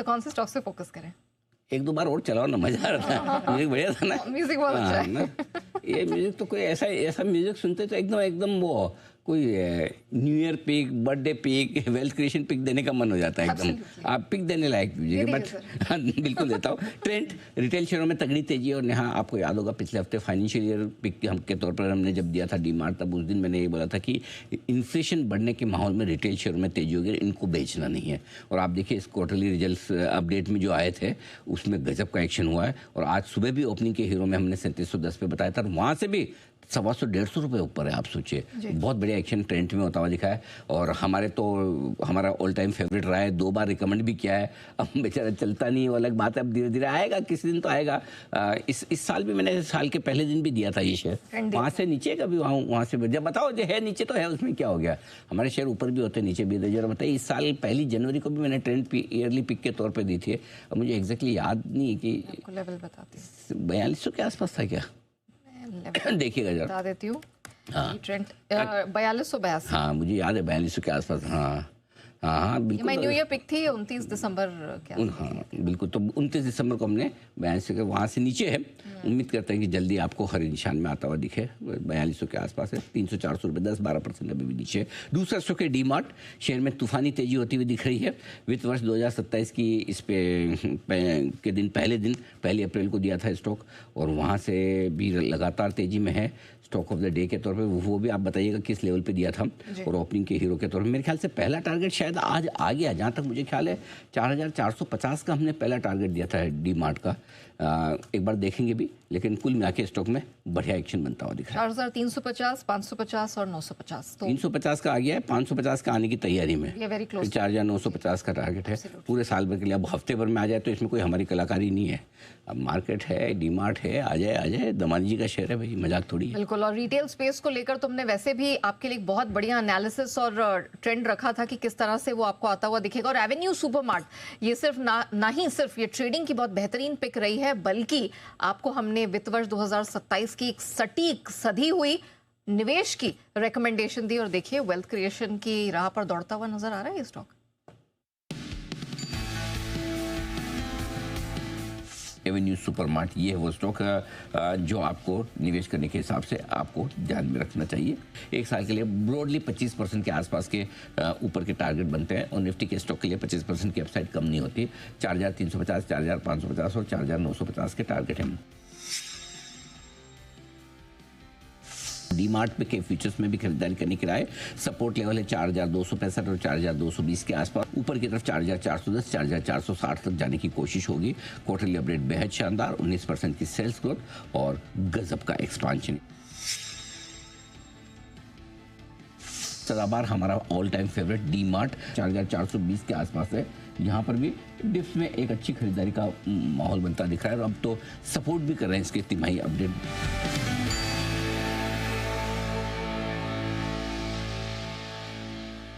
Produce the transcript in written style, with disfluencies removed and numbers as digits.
तो कौन से स्टॉक से फोकस करें? एक दो बार और चलाओ ना, मजा आ रहा था। म्यूजिक बढ़िया था ना, म्यूजिक बहुत अच्छा है ना? ये म्यूजिक तो कोई ऐसा म्यूजिक सुनते तो एकदम वो कोई new year pic, birthday pic, wealth creation pic देने का मन हो जाता है एकदम। आप पिक देने लायक म्यूजिक है, बट बिल्कुल देता हूँ। ट्रेंड रिटेल शेयरों में तगड़ी तेजी, और यहाँ आपको याद होगा पिछले हफ्ते फाइनेंशियल ईयर पिक हम के तौर पर हमने जब दिया था डीमार्ट, तब उस दिन मैंने ये बोला था कि इन्फ्लेशन बढ़ने के माहौल में रिटेल शेयरों में तेजी होगी, इनको बेचना नहीं है। और आप देखिए इस क्वार्टरली रिजल्ट्स अपडेट में जो आए थे उसमें गजब का एक्शन हुआ है। और आज सुबह भी ओपनिंग के हीरो में हमने 3710 पे बताया था, वहाँ से भी 125-150 रुपये ऊपर है। आप सोचिए, बहुत बढ़िया एक्शन ट्रेंड में होता हुआ दिखा है। और हमारा ऑल टाइम फेवरेट रहा है, 2 बार रिकमेंड भी किया है। अब बेचारा चलता नहीं है, वो अलग बात है, अब धीरे धीरे आएगा, किसी दिन तो आएगा। इस साल भी मैंने साल के पहले दिन भी दिया था ये शेयर, वहाँ से नीचे कभी वहाँ से जब बताओ जो है नीचे तो है, उसमें क्या हो गया। हमारे शेयर ऊपर भी होते हैं, नीचे भी होते। जरा बताइए, इस साल 1 जनवरी को भी मैंने ट्रेंड ईयरली पिक के तौर पर दी थी। अब मुझे एग्जैक्टली याद नहीं है कि 4200 के आसपास था क्या, देखिएगा जरा, बता देती हूँ। हाँ, ट्रेंड 4282। हाँ मुझे याद है 4200 के आसपास। हाँ हाँ हाँ बिल्कुल, न्यू ईयर पिक थी 29 दिसंबर के। हाँ बिल्कुल, तो 29 दिसंबर को हमने 4200 के, वहाँ से नीचे है। उम्मीद करते हैं कि जल्दी आपको हर निशान में आता हुआ दिखे। 4200 के आसपास है, 300-400 रुपये, 10-12% अभी भी नीचे। दूसरा स्टॉक है डीमार्ट, शेयर में तूफानी तेजी होती हुई दिख रही है। वित्त वर्ष 2027 की इस पे के दिन पहली अप्रैल को दिया था स्टॉक, और वहाँ से भी लगातार तेजी में है। स्टॉक ऑफ द डे के तौर पे वो भी आप बताइएगा किस लेवल पे दिया था, और ओपनिंग के हीरो के तौर पे मेरे ख्याल से पहला टारगेट शायद आज आ गया, जहाँ तक मुझे ख्याल है 4450 का हमने पहला टारगेट दिया था डीमार्ट का। एक बार देखेंगे भी, लेकिन कुल मिला के स्टॉक में बढ़िया एक्शन बनता हुआ दिख रहा है। 4350, 550 और 950, तो 350 का आ गया है, 550 का आने की तैयारी में, 4950 का टारगेट है पूरे साल भर के लिए। अब हफ्ते भर में आ जाए तो इसमें कोई हमारी कलाकारी नहीं है। अब मार्केट है, डीमार्ट है, आ जाए, दमानी जी का शेयर है भाई, मजाक थोड़ी है। बिल्कुल। और रिटेल स्पेस को लेकर तुमने वैसे भी आपके लिए बहुत बढ़िया एनालिसिस और ट्रेंड रखा था कि किस तरह से वो आपको आता हुआ दिखेगा। और एवेन्यू सुपरमार्ट, ये सिर्फ ना ही सिर्फ ये ट्रेडिंग की बहुत बेहतरीन पिक रही है, बल्कि आपको हमने वित्त वर्ष 2027 की एक सटीक सधी हुई निवेश की रिकमेंडेशन दी। और देखिए वेल्थ क्रिएशन की राह पर दौड़ता हुआ नजर आ रहा है ये स्टॉक। एवेन्यू सुपरमार्ट, ये है वो स्टॉक जो आपको निवेश करने के हिसाब से आपको ध्यान में रखना चाहिए। एक साल के लिए ब्रॉडली 25% के आसपास के ऊपर के टारगेट बनते हैं, और निफ्टी के स्टॉक के लिए 25% की अपसाइड कम नहीं होती। 4350, 4550 और 4950 के टारगेट हैं। डीमार्ट पे के फ्यूचर्स में भी खरीदारी करने की राय। सपोर्ट लेवल है 4265 और 4220 के आसपास। ऊपर की तरफ 4410, 4460 तक जाने की कोशिश होगी। क्वार्टरली अपडेट बेहद शानदार, 19% की सेल्स ग्रोथ और गजब का एक्सपांशन। सदाबहार हमारा ऑल टाइम फेवरेट डीमार्ट 4420 के आसपास है। यहाँ पर भी डिप्स में एक अच्छी खरीदारी का माहौल बनता दिख रहा है, और अब तो सपोर्ट भी कर रहे हैं इसके तिमाही अपडेट।